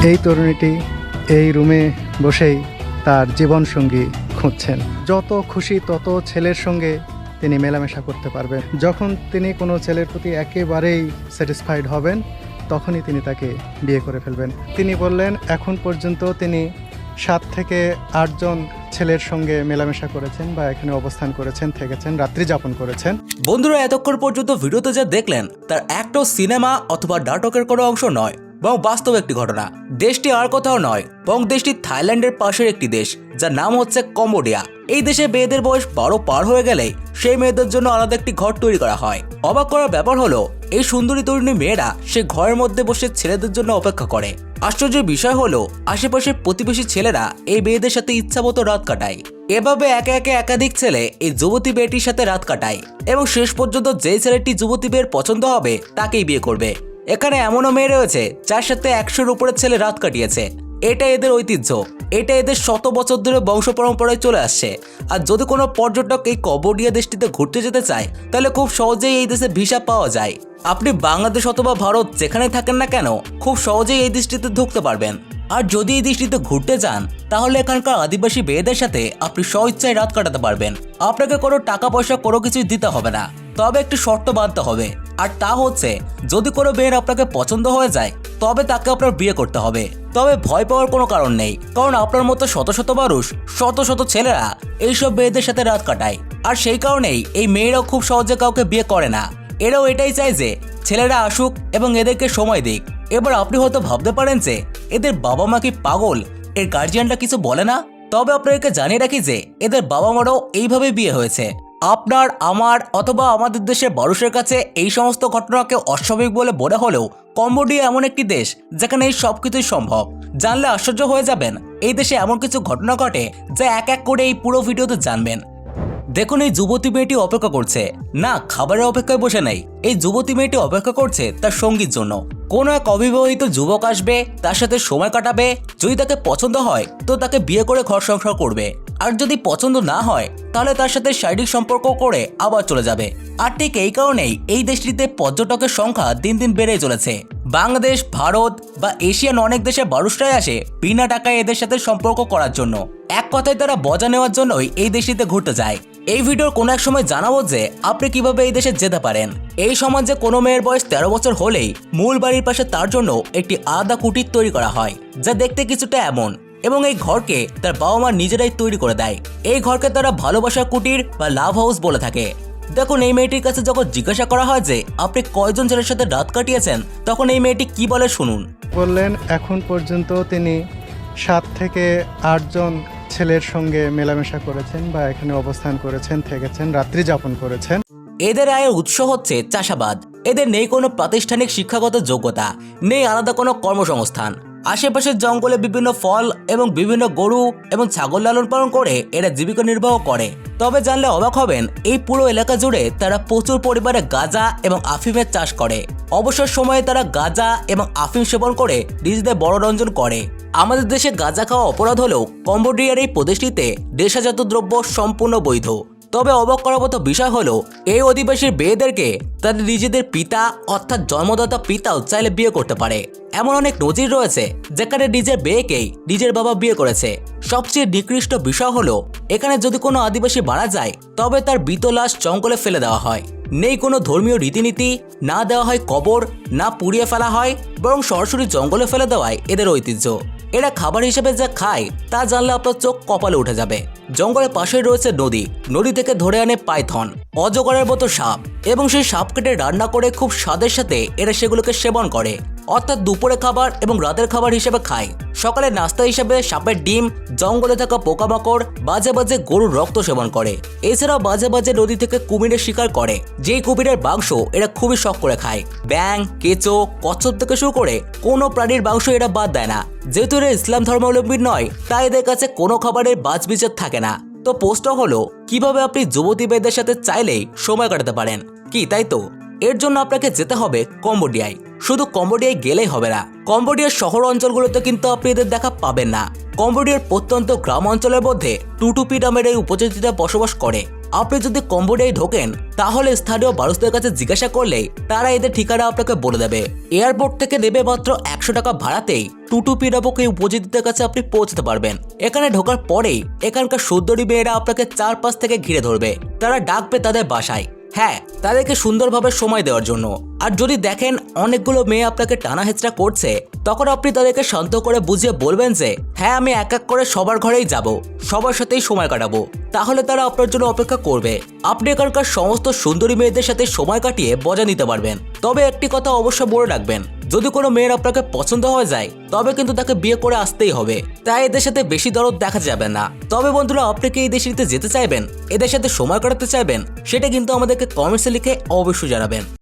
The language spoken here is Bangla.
এই তরুণীটি এই রুমে বসেই তার জীবনসঙ্গী খুঁজছেন। যত খুশি তত ছেলের সঙ্গে তিনি মেলামেশা করতে পারবেন। যখন তিনি কোনো ছেলের প্রতি একেবারেই স্যাটিসফাইড হবেন তখনই তিনি তাকে বিয়ে করে ফেলবেন। তিনি বললেন এখন পর্যন্ত তিনি 7 থেকে 8 জন ছেলের সঙ্গে মেলামেশা করেছেন বা এখানে অবস্থান করেছেন, থেকেছেন, রাত্রি যাপন করেছেন। বন্ধুরা, এতক্ষণ পর্যন্ত ভিডিওতে যা দেখলেন তার একটাও সিনেমা অথবা নাটকের কোনো অংশ নয়, বরং বাস্তব একটি ঘটনা। দেশটি আর কোথাও নয়, বরং দেশটি থাইল্যান্ডের পাশের একটি দেশ, যার নাম হচ্ছে কম্বোডিয়া। এই দেশে মেয়েদের বয়স 12 পার হয়ে গেলেই সেই মেয়েদের জন্য আলাদা একটি ঘর তৈরি করা হয়। অবাক করার ব্যাপার হলো এই সুন্দরী তরুণী মেয়েরা সে ঘরের মধ্যে বসে ছেলেদের জন্য অপেক্ষা করে। আশ্চর্যের বিষয় হলো আশেপাশের প্রতিবেশী ছেলেরা এই মেয়েদের সাথে ইচ্ছামতো রাত কাটায়। এভাবে একে একে একাধিক ছেলে এই যুবতী মেয়েটির সাথে রাত কাটায় এবং শেষ পর্যন্ত যে ছেলেটি যুবতী মেয়ের পছন্দ হবে তাকেই বিয়ে করবে। এখানে এমনও মেয়ে রয়েছে যার সাথে 100-র উপরে ছেলে রাত কাটিয়েছে। এটা এদের ঐতিহ্য, এটা এদের শত বছর ধরে বংশ পরম্পরায় চলে আসছে। আর যদি কোনো পর্যটক এই কম্বোডিয়া দেশটিতে ঘুরতে যেতে চায় তাহলে খুব সহজেই এই দেশে ভিসা পাওয়া যায়। আপনি বাংলাদেশ অথবা ভারত যেখানে থাকেন না কেন খুব সহজেই এই দেশটিতে ঢুকতে পারবেন। আর যদি এই দেশটিতে ঘুরতে যান তাহলে এখানকার আদিবাসী মেয়েদের সাথে আপনি স্বইচ্ছায় রাত কাটাতে পারবেন। আপনাকে কোনো টাকা পয়সা কোনো কিছুই দিতে হবে না, তবে একটি শর্ত বাঁধতে হবে, আর তা হচ্ছে যদি কোনো মেয়ের আপনাকে পছন্দ হয়ে যায় তবে তাকে আপনার বিয়ে করতে হবে। তবে ভয় পাওয়ার কোনো কারণ নেই, কারণ আপনার মতো শত শত মানুষ, শত শত ছেলেরা এইসব মেয়েদের সাথে রাত কাটায়। আর সেই কারণেই এই মেয়েরাও খুব সহজে কাউকে বিয়ে করে না। এরাও এটাই চায় যে ছেলেরা আসুক এবং এদেরকে সময় দিক। এবার আপনি হয়তো ভাবতে পারেন যে এদের বাবা মা কি পাগল, এর গার্জিয়ানরা কিছু বলে না? তবে আপনাদেরকে জানিয়ে রাখি যে এদের বাবা মারাও এইভাবে বিয়ে হয়েছে। আপনার, আমার অথবা আমাদের দেশের মানুষের কাছে এই সমস্ত ঘটনাকে অস্বাভাবিক বলে মনে হলেও কম্বোডিয়া এমন একটি দেশ যেখানে এই সব কিছুই সম্ভব। জানলে আশ্চর্য হয়ে যাবেন এই দেশে এমন কিছু ঘটনা ঘটে যা এক এক করে এই পুরো ভিডিওতে জানবেন। দেখুন, এই যুবতী মেয়েটি অপেক্ষা করছে না, খাবারের অপেক্ষায় বসে নেই। এই যুবতী মেয়েটি অপেক্ষা করছে তার সঙ্গীর জন্য। কোনো এক অবিবাহিত যুবক আসবে, তার সাথে সময় কাটাবে। যদি তাকে পছন্দ হয় তো তাকে বিয়ে করে ঘর সংসার করবে, আর যদি পছন্দ না হয় তাহলে তার সাথে শারীরিক সম্পর্ক করে আবার চলে যাবে। আর ঠিক এই কারণেই এই দেশটিতে পর্যটকের সংখ্যা দিন দিন বেড়ে চলেছে। বাংলাদেশ, ভারত বা এশিয়ান অনেক দেশের মানুষরাই আসে বিনা টাকায় এদের সাথে সম্পর্ক করার জন্য। এক কথায় তারা মজা নেওয়ার জন্যই এই দেশটিতে ঘুরতে যায়। এই ভিডিওর কোনো এক সময় জানাবো যে আপনি কিভাবে এই দেশে যেতে পারেন। এই সমাজে কোনো মেয়ের বয়স 13 বছর হলেই মূল বাড়ির পাশে তার জন্য একটি আলাদা কুটির তৈরি করা হয়, যা দেখতে কিছুটা এমন, এবং এই ঘরকে তার বাবা মা নিজেরাই তৈরি করে দেয়। এই ঘরকে তারা ভালোবাসার কুটির বা লাভ হাউস বলে থাকে। দেখুন, এই মেয়েটির কাছে যখন জিজ্ঞাসা করা হয় যে আপনি কয়জন ছেলের সাথে রাত কাটিয়েছেন, তখন এই মেয়েটি কি বলে শুনুন। বললেন এখন পর্যন্ত তিনি 7 থেকে 8 জন ছেলের সঙ্গে মেলামেশা করেছেন বা এখানে অবস্থান করেছেন, থেকেছেন, রাত্রি যাপন করেছেন। এদের আয়ের উৎস হচ্ছে চাষাবাদ। এদের নেই কোনো প্রাতিষ্ঠানিক শিক্ষাগত যোগ্যতা, নেই আলাদা কোনো কর্মসংস্থান। আশেপাশের জঙ্গলে বিভিন্ন ফল এবং বিভিন্ন গরু এবং ছাগল লালন পালন করে এরা জীবিকা নির্বাহ করে। তবে জানলে অবাক হবেন এই পুরো এলাকা জুড়ে তারা প্রচুর পরিমাণে গাঁজা এবং আফিমের চাষ করে। অবসর সময়ে তারা গাঁজা এবং আফিম সেবন করে নিজেদের মনোরঞ্জন করে। আমাদের দেশে গাঁজা খাওয়া অপরাধ হলেও কম্বোডিয়ার এই প্রদেশটিতে নেশাজাত দ্রব্য সম্পূর্ণ বৈধ। তবে অবাক করার মতো বিষয় হলো এই অধিবাসীর মেয়েদেরকে তাদের নিজেদের পিতা অর্থাৎ জন্মদাতা পিতাও চাইলে বিয়ে করতে পারে। এমন অনেক নজির রয়েছে যেখানে নিজের মেয়েকেই নিজের বাবা বিয়ে করেছে। সবচেয়ে নিকৃষ্ট বিষয় হলো এখানে যদি কোনো আদিবাসী মারা যায় তবে তার মৃত লাশ জঙ্গলে ফেলে দেওয়া হয়। নেই কোনো ধর্মীয় রীতিনীতি, না দেওয়া হয় কবর, না পুড়িয়ে ফেলা হয়, বরং সরাসরি জঙ্গলে ফেলে দেওয়াই এদের ঐতিহ্য। এরা খাবার হিসেবে যা খায় তা জানলে আপনার চোখ কপালে উঠে যাবে। জঙ্গলের পাশে রয়েছে নদী, নদী থেকে ধরে আনে পাইথন, অজগরের মতো সাপ, এবং সেই সাপ কেটে রান্না করে খুব স্বাদের সাথে এরা সেগুলোকে সেবন করে। অর্থাৎ দুপুরে খাবার এবং রাতের খাবার হিসেবে খায়। সকালে নাস্তা হিসেবে সাপের ডিম, জঙ্গলে থাকা পোকামাকড়, বাজে বাজে গরুর রক্ত সেবন করে। এছাড়াও বাজে বাজে নদী থেকে কুমিরের শিকার করে, যেই কুমিরের মাংস এরা খুবই শখ করে খায়। ব্যাং, কেঁচো, কচ্ছপ থেকে শুরু করে কোনো প্রাণীর মাংস এরা বাদ দেয় না। যেহেতু এরা ইসলাম ধর্মাবলম্বী নয় তাই এদের কাছে কোনো খাবারের বাছবিচার থাকে না। তো পোস্টটা হলো কিভাবে আপনি যুবতী মেয়েদের সাথে চাইলেই সময় কাটাতে পারেন, কি তাই তো? এর জন্য আপনাকে যেতে হবে কম্বোডিয়ায়। শুধু কম্বোডিয়ায় গেলেই হবে না, কম্বোডিয়ার শহর অঞ্চলগুলোতে কিন্তু আপনি এদের দেখা পাবেন না। কম্বোডিয়ার প্রত্যন্ত গ্রাম অঞ্চলের মধ্যে টুটুপি নামের এই উপজাতিরা বসবাস করে। আপনি যদি কম্বোডিয়ায় ঢোকেন তাহলে স্থানীয় মানুষদের কাছে জিজ্ঞাসা করলেই তারা এদের ঠিকানা আপনাকে বলে দেবে। এয়ারপোর্ট থেকে নেবে মাত্র 100 টাকা ভাড়াতেই টুটুপি নামক এই উপজাতিদের কাছে আপনি পৌঁছতে পারবেন। এখানে ঢোকার পরেই এখানকার সুন্দরী মেয়েরা আপনাকে চারপাশ থেকে ঘিরে ধরবে। তারা ডাকবে তাদের বাসায়, হ্যাঁ, তাদেরকে সুন্দরভাবে সময় দেওয়ার জন্য। আর যদি দেখেন অনেকগুলো মেয়ে আপনাকে টানা হেঁচড়া করছে, তখন আপনি তাদেরকে শান্ত করে বুঝিয়ে বলবেন যে হ্যাঁ, আমি এক এক করে সবার ঘরেই যাব, সবার সাথেই সময় কাটাবো। তাহলে তারা আপনার জন্য অপেক্ষা করবে। আপনি এখানকার সমস্ত সুন্দরী মেয়েদের সাথে সময় কাটিয়ে মজা নিতে পারবেন। তবে একটি কথা অবশ্যই মনে রাখবেন, যদি কোনো মেয়ের আপনাকে পছন্দ হয়ে যায় তবে কিন্তু তাকে বিয়ে করে আসতেই হবে। তাই এদের সাথে বেশি দরদ দেখা যাবে না। তবে বন্ধুরা, আপনি কি এই দেশটিতে যেতে চাইবেন, এদের সাথে সময় কাটাতে চাইবেন, সেটা কিন্তু আমাদেরকে কমেন্টসে লিখে অবশ্যই জানাবেন।